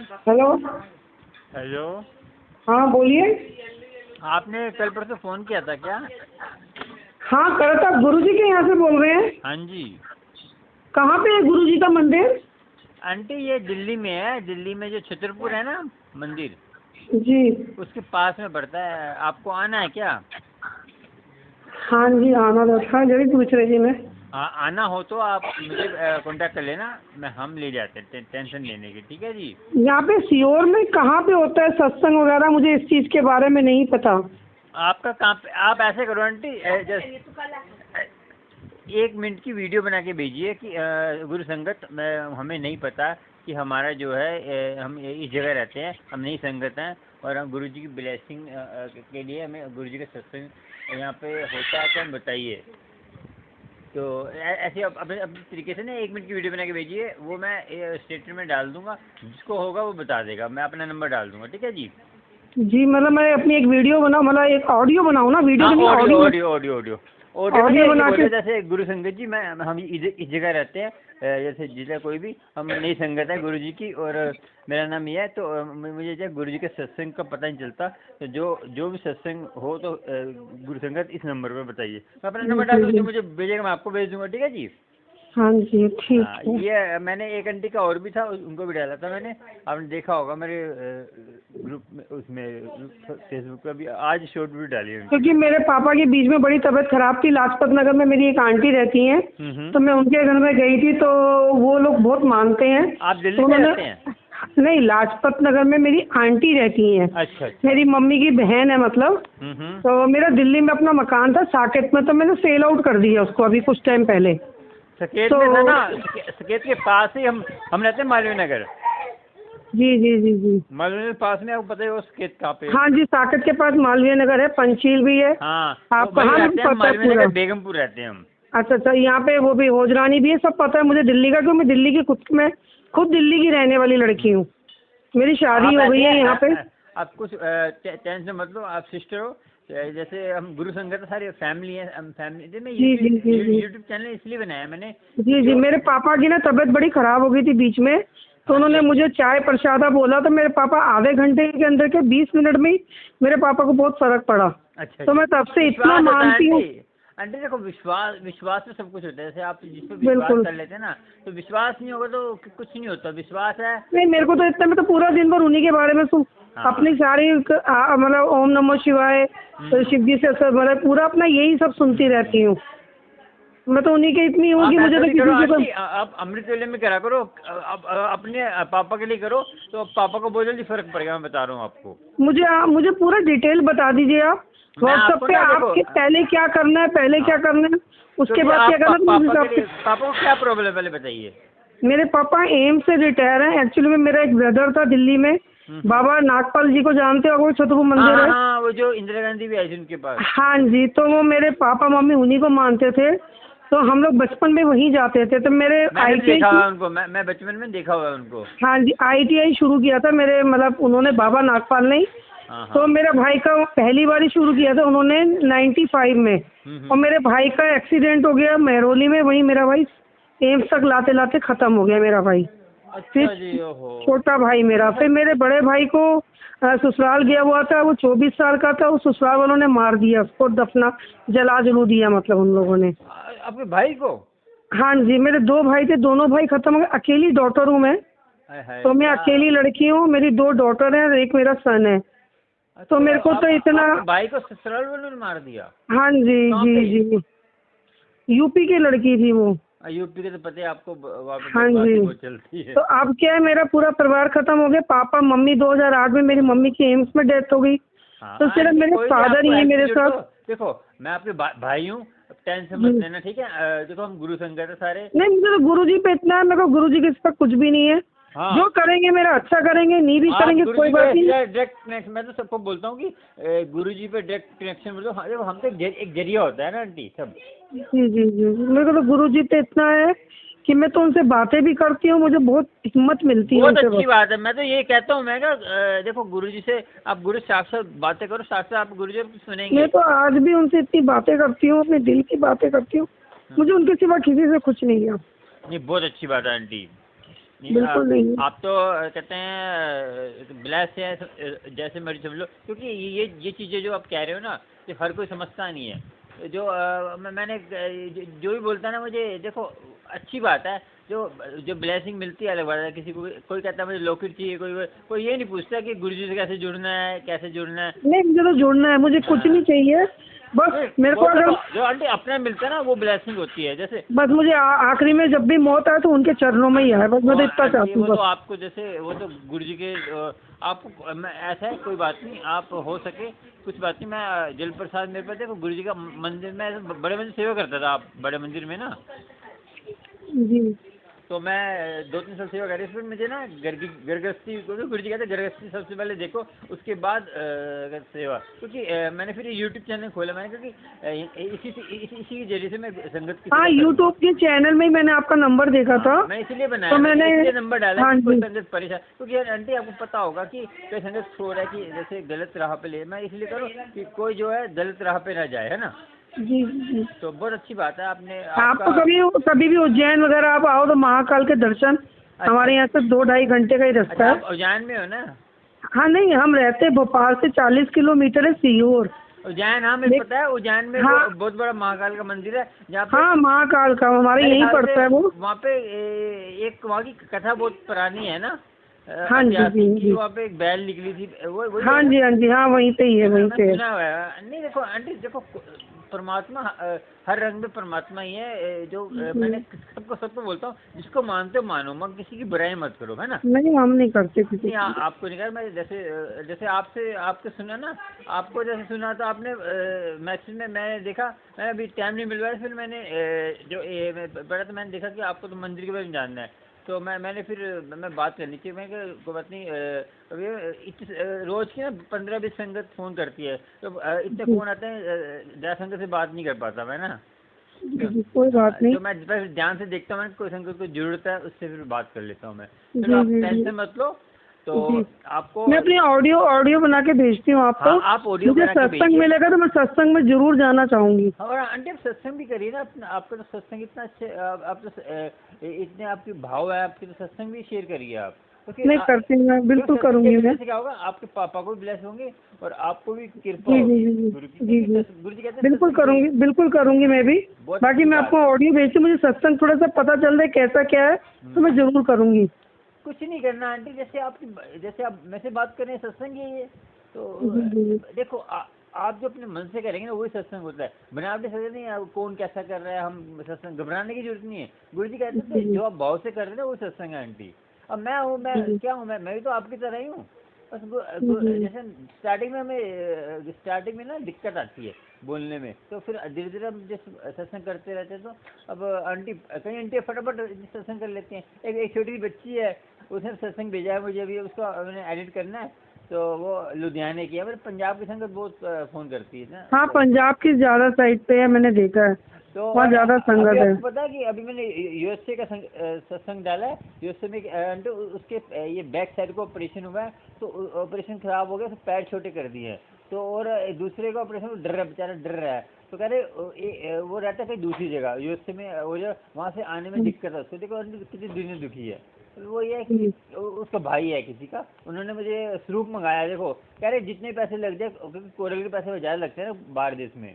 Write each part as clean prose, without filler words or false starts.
Hello. Hello. हाँ बोलिए। आपने कल परसों फ़ोन किया था क्या? हाँ करा था। गुरुजी के यहाँ से बोल रहे हैं? हाँ जी। कहाँ पे है गुरुजी का मंदिर? आंटी ये दिल्ली में है, दिल्ली में जो छतरपुर है ना मंदिर, जी। उसके पास में पड़ता है। आपको आना है क्या? हाँ जी आना तो था, जरूर पूछ रही थी मैं। आना हो तो आप मुझे कांटेक्ट कर लेना, हम ले जाते हैं, टेंशन लेने की। ठीक है जी। यहाँ पे सीहोर में कहाँ पे होता है सत्संग वगैरह? मुझे इस चीज़ के बारे में नहीं पता। आपका कहाँ पे? आप ऐसे करो आंटी, जस्ट 1 मिनट की वीडियो बना के भेजिए कि गुरु संगत में हमें नहीं पता कि हमारा जो है हम इस जगह रहते हैं, हम नहीं संगत हैं, और हम गुरु जी की ब्लेसिंग के लिए हमें गुरु जी का सत्संग यहाँ पे होता है, तो हम बताइए। तो ऐसे अपने अपने तरीके से ना 1 मिनट की वीडियो बना के भेजिए, वो मैं स्टेटमेंट में डाल दूंगा, जिसको होगा वो बता देगा, मैं अपना नंबर डाल दूंगा। ठीक है जी। जी मतलब मैं अपनी एक वीडियो बनाऊँ, मतलब एक ऑडियो बनाऊँ ना? वीडियो हाँ, तो नहीं, audio audio. Audio audio audio audio में ऑडियो ये बना के। बोले जैसे गुरु संगत जी, मैं हम इस जगह रहते हैं, जैसे जिला कोई भी हम नई संगत है गुरु जी की, और मेरा नाम ये है, तो मुझे जो गुरु जी के सत्संग का पता नहीं चलता, तो जो भी सत्संग हो तो गुरु संगत इस नंबर पर बताइए। मैं अपना नंबर डाल जी दूँगा, जो जी। मुझे भेजेगा मैं आपको भेज दूँगा। ठीक है जी। हाँ जी ठीक हाँ, है। ये मैंने एक आंटी का और भी था, उनको भी डाला था मैंने। आपने देखा होगा मेरे ग्रुप में, उसमें फेसबुक पे भी आज शॉर्ट वीडियो डाली है उनकी क्योंकि मैंने। मेरे पापा की बीच में बड़ी तबीयत खराब थी, लाजपत नगर में मेरी एक आंटी रहती हैं, तो मैं उनके घर में गई थी, तो वो लोग बहुत मानते हैं। आप दिल्ली तो में उन्होंने, रहते हैं? नहीं लाजपत नगर में मेरी आंटी रहती हैं। अच्छा अच्छा। मेरी मम्मी की बहन है मतलब। हम्म। तो मेरा दिल्ली में अपना मकान था साकेत में, तो मैंने सेल आउट कर दिया उसको अभी कुछ टाइम पहले। सकेत तो में था ना, सकेत के पास ही हम रहते हैं, मालवीय नगर। जी जी जी जी। मालवीय नगर पास में, आपको पता है वो सकेत कहाँ पे है? हाँ जी साकेत के पास मालवीय नगर है, पंचशील भी है। हाँ, तो आपको वही हाँ रहते हैं हम, पता है मालवीय पूरा। नगर बेगमपुर रहते हैं हम। अच्छा अच्छा, यहाँ पे वो भी होजरानी भी है, सब पता है मुझे दिल्ली का, क्यों मैं दिल्ली की खुद दिल्ली की रहने वाली लड़की हूँ। मेरी शादी आप हो गई ऐसे है यहाँ पे। आप कुछ टेंशन मत लो, आप सिस्टर हो। जैसे हम गुरु संगत सारी फैमिली है, हम फैमिली में जी जी जी जी। यूट्यूब चैनल इसलिए बनाया मैंने कि जी जी, जो। मेरे पापा की ना तबीयत बड़ी खराब हो गई थी बीच में, तो हाँ उन्होंने जी। मुझे चाय प्रसादा बोला, तो मेरे पापा आधे घंटे के अंदर के 20 मिनट में ही मेरे पापा को बहुत फर्क पड़ा। अच्छा तो अच्छा। मैं तब से इतना विश्वास होता है मानती हूँ। आंटी। आंटी देखो, विश्वास विश्वास में सब कुछ होता है। जैसे आप जिस पर विश्वास बिल्कुल। कर लेते हैं ना, तो विश्वास नहीं होगा तो कुछ नहीं होता। विश्वास है। नहीं मेरे को तो इतना, मैं तो पूरा दिन भर उन्हीं के बारे में हाँ। अपनी सारी मतलब ओम नमः शिवाय, शिव जी से मतलब पूरा अपना यही सब सुनती रहती हूँ। मैं तो उन्हीं के इतनी हूँ आप कि मुझे ऐसा तो नहीं करो किसी से आंटी, आप अमृत वेले में करा करो, अपने पापा के लिए करो, तो पापा को बहुत जल्दी फर्क पड़ेगा, मैं बता रहा हूँ आपको। मुझे पूरा डिटेल बता दीजिए आप मैं व्हाट्सएप आपको पे। ना देखो। आपके पहले क्या करना है, पहले क्या हाँ, करना है, उसके क्योंकि बाद क्या आप करना है, तो उस पापा के हिसाब लिए, से। पापा को क्या प्रॉब्लम है पहले बताइए। मेरे पापा एम्स से रिटायर हैं। एक्चुअली में मेरा एक ब्रदर था दिल्ली में, बाबा नागपाल जी को जानते हो, वो छतरपुर हाँ मंदिर हाँ है। हाँ, वो जो इंदिरा गांधी भी आई थी उनके पास। हाँ जी, तो वो मेरे पापा मम्मी उन्हीं को मानते थे, तो हम लोग बचपन में वहीं जाते थे। तो मेरे मैंने भी देखा ITI, हुआ उनको, मैं बचपन में देखा हुआ उनको। हाँ जी ITI शुरू किया था मेरे, मतलब उन्होंने, बाबा नागपाल ने। हाँ तो हाँ। मेरा भाई का पहली बार ही शुरू किया था उन्होंने 95 में। और मेरे भाई का एक्सीडेंट हो गया महरौली में, वहीं मेरा भाई एम्स तक लाते लाते ख़त्म हो गया मेरा भाई। फिर अच्छा जी। ओहो। छोटा भाई मेरा, फिर मेरे बड़े भाई को ससुराल गया हुआ था, वो 24 साल का था, वो ससुराल वालों ने मार दिया उसको, दफना जला दिया मतलब उन लोगों ने। आपके भाई को? हाँ जी, मेरे 2 भाई थे, दोनों भाई खत्म हो गए। अकेली डॉटर हूँ मैं, हाय हाय, तो मैं क्या? अकेली लड़की हूँ, मेरी 2 डॉटर हैं और एक मेरा सन है। तो अच्छा, मेरे को तो इतना। आपके भाई को ससुराल वालों ने मार दिया? हाँ जी कहाँ जी पे? जी, यूपी की लड़की थी वो। यूपी के तो पता है आपको, वहाँ पे हाँ बदमाशी जी। बहुत चलती है। तो अब क्या है, मेरा पूरा परिवार खत्म हो गया। पापा मम्मी 2008 में मेरी मम्मी की एम्स में डेथ हो गई, हाँ तो सिर्फ आंटी, मेरे कोई नहीं, फादर आपको ही है हेल्प की मेरे जरूरत साथ। हो। देखो, मैं आपके भाई हूँ, टेंशन मत जी। लेना, ठीक है? देखो, हम गुरु संगत है सारे। नहीं मुझे तो गुरुजी पे इतना है, मेरे को गुरुजी के इस पर कुछ भी नहीं है। हाँ, जो करेंगे मेरा अच्छा करेंगे, नहीं भी आप करेंगे गुरु कोई जी पे बात नहीं। डायरेक्ट कनेक्शन, मैं तो सबको बोलता हूँ कि गुरु जी पे डायरेक्ट कनेक्शन बोलो। हाँ, देखो, हम तो एक जरिया होता है ना आंटी, सब। जी जी जी, मेरे को तो गुरुजी पे इतना है कि मैं तो उनसे बातें भी करती हूँ, मुझे बहुत हिम्मत मिलती है बहुत उनसे अच्छी बस। बात है। मैं तो ये कहता हूँ, मैं देखो, गुरु जी से आप गुरु साक्षात बातें करो, साक्षात आप गुरु जी कुछ मैं सुनेंगे। तो आज भी उनसे इतनी बातें करती हूँ, अपने दिल की बातें करती हूँ। मुझे उनके सिवा किसी से कुछ नहीं है। नहीं, बहुत अच्छी बात है आंटी। बिल्कुल नहीं। आप तो कहते हैं ब्लैस है, जैसे मर्जी समझ लो, क्योंकि ये चीज़ें जो आप कह रहे हो ना, ये हर कोई समझता नहीं है। जो मैंने जो भी बोलता है ना, मुझे देखो अच्छी बात है, जो ब्लेसिंग मिलती है अलग बात है। किसी को कोई कहता है मुझे लॉकेट चाहिए, कोई ये नहीं पूछता कि गुरुजी से कैसे जुड़ना है, कैसे जुड़ना है। नहीं, मुझे तो जुड़ना है, मुझे कुछ नहीं चाहिए, बस मेरे को अगर जो आंटी अपना मिलता है ना, वो ब्लेसिंग होती है। जैसे बस मुझे आखिरी में जब भी मौत आए तो उनके चरणों में ही आए, बस मैं तो इतना चाहती हूँ वो तो बस। आपको जैसे वो तो गुरुजी के आपको ऐसा है, कोई बात नहीं, आप हो सके कुछ बात नहीं। मैं जल प्रसाद मेरे पास देखो, गुरुजी का मंदिर में बड़े मंदिर सेवा करता था, आप बड़े मंदिर में ना, जी तो मैं 2-3 साल सेवा करी। फिर मुझे ना गृहस्थी, गुरुजी कहते गृहस्थी सबसे पहले देखो, उसके बाद सेवा। क्योंकि मैंने फिर यूट्यूब चैनल खोला, मैंने क्योंकि इसी के जरिए से मैं संगत की हाँ, यूट्यूब के चैनल में ही मैंने आपका नंबर देखा था, मैं इसलिए बनाया, तो मैंने इसलिए नंबर डाला हाँ कि कोई जी संगत परेशान, क्योंकि यार आंटी आपको पता होगा कि कोई संगत छोड़ है कि जैसे गलत राह पे ले, मैं इसलिए करूँ कि कोई जो है गलत राह पे ना जाए, है ना। जी जी। तो बहुत अच्छी बात है आपने आपको कभी भी उज्जैन वगैरह आप आओ तो महाकाल के दर्शन, हमारे यहाँ से 2-2.5 घंटे का ही रास्ता अच्छा, है। आप उज्जैन में हो ना। हाँ नहीं, हम रहते हैं भोपाल से 40 किलोमीटर है सीहोर। उज्जैन, हाँ मुझे पता है, उज्जैन में हाँ, बहुत बड़ा महाकाल का मंदिर है, जहाँ पे हाँ महाकाल का हमारे मेरे यहीं ख्याल पड़ता से है वो। वहाँ पे एक वहाँ की कथा बहुत पुरानी है ना, हाँ जी जी जी। वहाँ पे एक बैल निकली थी, वो हाँ जी हाँ जी, हाँ वहीं पे ही है, वहीं पे है। सुना हुआ है। नहीं देखो आंटी, देखो परमात्मा हर रंग में परमात्मा ही है। जो मैंने सबको बोलता हूँ, जिसको मानते हो मानो, मगर किसी की बुराई मत करो, है ना। नहीं, हम नहीं करते किसी नहीं आपको नहीं कर, मैं जैसे आपसे सुना ना, आपको जैसे सुना तो आपने मैसेज में मैंने देखा, मैं अभी टाइम नहीं मिल रहा है, फिर मैंने पढ़ा तो मैंने देखा कि आपको तो मंदिर के बारे में जानना है, तो मैंने फिर मैं बात करनी चाहिए। मैं कोई बात नहीं, रोज़ की ना 15-20 संगत फ़ोन करती है, तो इतने फ़ोन आते हैं, ज़्यादा संगत से बात नहीं कर पाता मैं ना। जी, कोई बात नहीं। तो मैं बस ध्यान से देखता हूँ, कोई संगत को जरूरत है उससे फिर बात कर लेता हूँ मैं। जी चलो आप जी जी टेंशन मत लो। तो जी। आपको मैं अपनी ऑडियो बना के भेजती हूँ आपको। हाँ, आप ऑडियो मुझे बना के सत्संग भेजिए। मिलेगा तो मैं सत्संग में जरूर जाना चाहूंगी। और आंटी आप सत्संग भी करिए ना अपना, आपका तो सत्संग इतना अच्छे, आप तो इतने आपके भाव है आपके, तो सत्संग भी शेयर करिए आप। नहीं करती हूँ, मैं बिल्कुल करूंगी मैं। क्या होगा, आपके पापा को भी ब्लेस होंगे और आपको भी कृपा जी होगी जी जी गुरु की। जी जी, गुरु जी कहते हैं बिल्कुल करूंगी, बिल्कुल करूंगी मैं भी। बहुत बाकी मैं आपको ऑडियो भेजती हूँ, मुझे सत्संग थोड़ा सा पता चल रहा है कैसा क्या है, तो मैं जरूर करूंगी। कुछ नहीं करना आंटी, जैसे आप मेरे से बात कर रहे हैं, सत्संग यही है। तो देखो आप जो अपने मन से करेंगे ना, वही सत्संग होता है। बनावटी सत्संग नहीं है, कौन कैसा कर रहा है, हम सत्संग घबराने की जरूरत नहीं है। गुरु जी कहते थे जो आप भाव से कर रहे हैं ना, वो सत्संग है आंटी। अब मैं हूँ, मैं क्या हूँ, मैं भी तो आपकी तरह ही हूँ। बस जैसे स्टार्टिंग में ना दिक्कत आती है बोलने में, तो फिर धीरे धीरे हम जिस सत्संग करते रहते हैं, तो अब आंटी कई आंटी फटाफट सत्संग कर लेते हैं। एक छोटी सी बच्ची है, उसने सत्संग भेजा है मुझे, अभी उसको मैंने एडिट करना है, तो वो लुधियाने की है। मेरे पंजाब की संगत बहुत फ़ोन करती है ना। हाँ, पंजाब की ज्यादा साइड पे है, मैंने देखा है, तो वहाँ ज्यादा संगत है। पता है कि अभी मैंने यूएसए का सत्संग डाला है। यूएसए में तो उसके ये बैक साइड को ऑपरेशन हुआ है, तो ऑपरेशन खराब हो गया, तो पैर छोटे कर दिए हैं। तो और दूसरे का ऑपरेशन डर रहा है, बेचारा डर रहा है। तो कह रहे वो रहता है कहीं दूसरी जगह यूएसए में, वो जो वहाँ से आने में दिक्कत है उसको। देखो कितनी दुनिया दुखी है। वो ये है कि उसका भाई है किसी का, उन्होंने मुझे स्वरूप मंगाया। देखो कह रहे जितने पैसे लग जाए, क्योंकि कोरल के पैसे ज़्यादा लगते हैं ना बाहर देश में।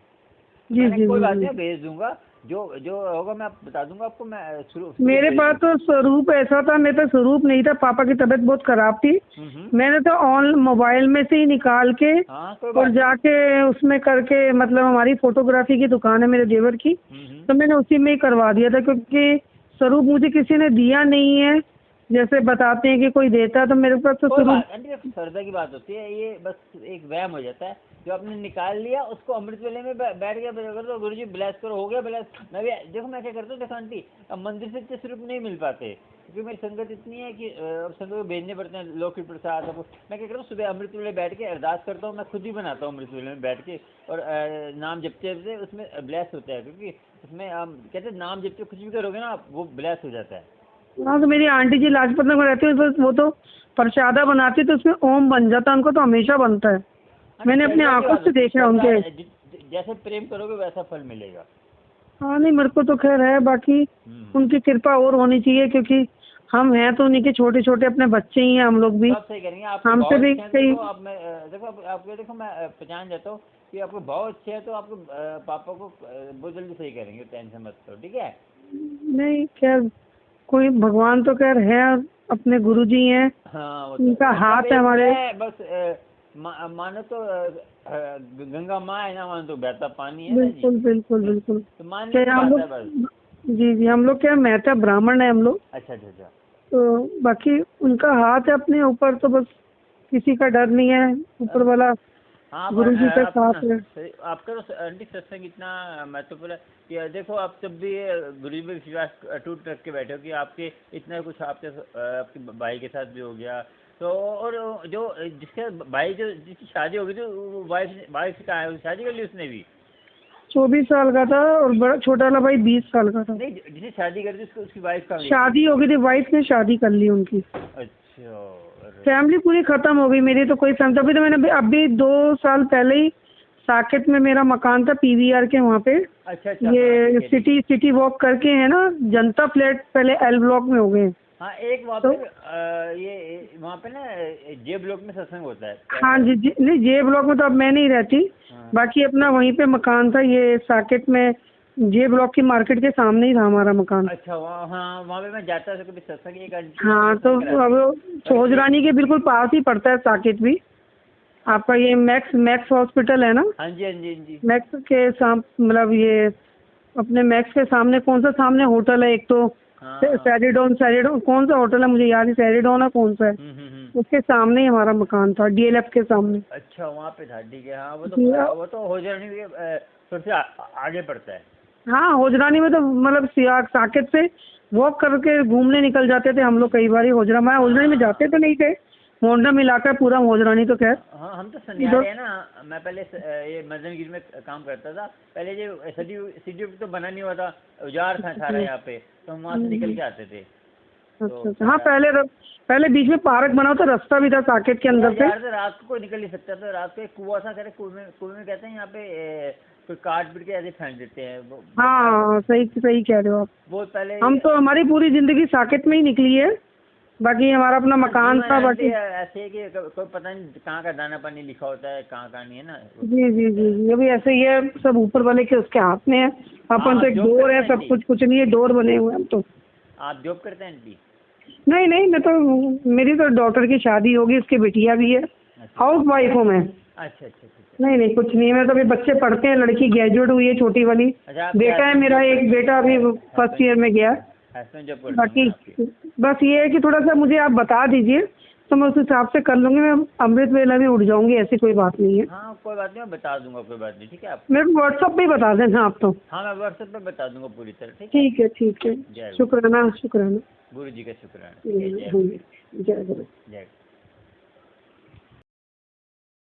जी कोई जी बात जी, नहीं, भेज दूंगा, जो होगा मैं बता दूंगा आपको। मैं मेरे पास तो स्वरूप ऐसा था, मेरे पास स्वरूप नहीं था, पापा की तबीयत बहुत खराब थी, मैंने तो ऑन मोबाइल में से ही निकाल के और जाके उसमें करके, मतलब हमारी फोटोग्राफी की दुकान है मेरे देवर की, तो मैंने उसी में ही करवा दिया था। क्योंकि स्वरूप मुझे किसी ने दिया नहीं है, जैसे बताते हैं कि कोई देता है, तो मेरे पास तो स्वरूप। श्रद्धा की बात होती है, ये बस एक वहम हो जाता है। जो आपने निकाल लिया उसको अमृत वेले में बैठ गया, तो गुरु जी ब्लेस करो, हो गया ब्लेस। मैं भी देखो मैं क्या करता हूँ, देखो आंटी अब मंदिर से इतने स्वरूप नहीं मिल पाते, क्योंकि मेरी संगत इतनी है कि अब संगत को भेजने पड़ते हैं लौकिक प्रसाद। मैं क्या करता हूँ, सुबह अमृत वेले बैठ के अरदास करता हूँ, मैं खुद ही बनाता हूँ अमृत वेले में बैठ के, और नाम जपते जपते उसमें ब्लेस होता है। क्योंकि उसमें कहते हैं नाम जपते कुछ भी करोगे ना आप, वो ब्लेस हो जाता है। हाँ, तो मेरी आंटी जी लाजपत नगर रहती है, वो तो प्रसादा बनाती, तो उसमें ओम बन जाता, उनको तो हमेशा बनता है, मैंने अपनी आंखों से देखा उनके। जैसे प्रेम करोगे वैसा फल मिलेगा। हाँ नहीं, मेरे को तो खैर है, बाकी उनकी कृपा और होनी चाहिए, क्योंकि हम हैं तो उन्हीं के छोटे छोटे अपने बच्चे ही हैं, हम लोग भी। सब सही करेंगे। आप हमसे भी कई आप मैं देखो आपको देखो मैं पहचान जाता हूँ कि आपको भाव अच्छे है, तो आपको पापा को बहुत जल्दी सही करेंगे, टेंशन मत करो, ठीक है। नहीं, खैर कोई भगवान तो खैर है, अपने गुरुजी हैं, हाँ वो उनका मतलब हाथ है एक हमारे। है, बस मानो तो गंगा माँ है ना, मानो तो बहता पानी है ना जी। बिल्कुल बिल्कुल बिल्कुल। तो मानने क्या की हम बात लोग, है बस। जी जी, हम लोग क्या मेहता ब्राह्मण है हम लोग, अच्छा अच्छा अच्छा। तो बाकी उनका हाथ है अपने ऊपर, तो बस किसी का डर नहीं है, ऊपर वाला हाँ गुरु जी का आपको ना साथ है। आपका तो आंटी सत्संग इतना महत्वपूर्ण है कि देखो आप जब भी गुरु पे विश्वास अटूट रख के बैठे हो कि आपके इतना कुछ आपके आपके भाई के साथ भी हो गया, तो और जो जिसके भाई जो जिसकी शादी हो गई थी वो वाइफ वाइफ कहाँ है, शादी कर ली उसने भी? 24 साल का था और बड़ा छोटा वाला भाई 20 साल का था। नहीं जिसने शादी कर दी उसको उसकी वाइफ कहाँ गई? शादी हो गई थी, वाइफ ने शादी कर ली उनकी। अच्छा अरे। फैमिली पूरी खत्म हो गई मेरी, तो कोई फैमिली, तभी तो मैंने अभी 2 साल पहले ही साकेत में मेरा मकान था पीवीआर के वहाँ पे, अच्छा अच्छा। ये सिटी वॉक करके है ना, जनता फ्लैट पहले एल ब्लॉक में हो गए। हाँ एक वहाँ तो पे ये वहाँ पे ना जे ब्लॉक में सत्संग होता है। हाँ जी, नहीं जे ब्लॉक में तो अब मैं नहीं रहती, हाँ। बाकी अपना वहीं पे मकान था, ये साकेत में जे ब्लॉक की मार्केट के सामने ही था हमारा मकान। अच्छा वहाँ, हाँ वहाँ पे मैं जाता था कभी सत्संग, एक आंटी हाँ, तो अब फौज रानी के बिल्कुल पास ही पड़ता है साकेत भी। आपका ये मैक्स हॉस्पिटल है ना, हाँ जी हाँ जी हाँ जी। मैक्स के मतलब ये अपने मैक्स के सामने कौन सा सामने होटल है एक तो, हाँ सैरिडोन सैरिडोन कौन सा होटल है मुझे याद नहीं, सैरिडोन है कौन सा है, उसके सामने ही हमारा मकान था, डीएलएफ के सामने। अच्छा वहाँ पे था, ठीक है। हाँ जी, वो तो हो जाने सबसे आगे पड़ता है। हाँ होजरानी में तो मतलब साकेत से वॉक करके घूमने निकल जाते थे हम लोग कई बार होजरा में, होजरानी में जाते तो नहीं थे, मोंडम इलाका है पूरा होजरानी तो खैर। हाँ हम तो संध्यारे है ना, मैं पहले ये मदनगिरी में काम करता था पहले, जो सिटी तो बना नहीं हुआ था, उजाड़ था सारा यहाँ पे, तो हम वहाँ से निकल के आते थे। अच्छा अच्छा, हाँ पहले बीच में पार्क बना था, रास्ता भी था साकेत के अंदर से। यार तो रात को कोई निकल नहीं सकता था, रात को एक कुआं सा करे, कुएं में कहते हैं यहाँ पे कोई काट पीट के ऐसे फेंक देते हैं वो। हाँ सही सही कह रहे हो आप। बहुत पहले हम तो हमारी पूरी जिंदगी साकेत में ही निकली है, बाकी हमारा अपना मकान था, बाकी ऐसे है कि कोई पता नहीं कहाँ का दाना पानी लिखा होता है, कहाँ का नहीं है ना। जी जी जी जी, अभी ऐसे ही है, सब ऊपर वाले के उसके हाथ में है, अपन तो एक डोर है, सब कुछ नहीं है, डोर बने हुए हम तो। आप जॉब करते हैं आंटी? नहीं नहीं, मैं तो, मेरी तो डॉटर की शादी होगी, उसकी बिटिया भी है, हाउस वाइफ हूँ मैं। अच्छा अच्छा अच्छा। नहीं नहीं कुछ नहीं, मैं तो अभी बच्चे पढ़ते हैं, लड़की ग्रेजुएट हुई है छोटी वाली, बेटा है मेरा एक बेटा अभी फर्स्ट ईयर में गया। बाकी बस ये है कि थोड़ा सा मुझे आप बता दीजिए तो मैं उस हिसाब से कर लूँगी, मैं अमृत वेला भी उठ जाऊँगी, ऐसी कोई बात नहीं है। हाँ कोई बात नहीं, मैं बता दूंगा, कोई बात नहीं, ठीक है। आप मेरे को व्हाट्सअप पे ही बता देना आप तो। हाँ मैं व्हाट्सएप पे बता दूंगा पूरी तरह, ठीक है ठीक है, शुक्राना शुक्राना। गुरु जी का शुक्राना। जय गुरु। जय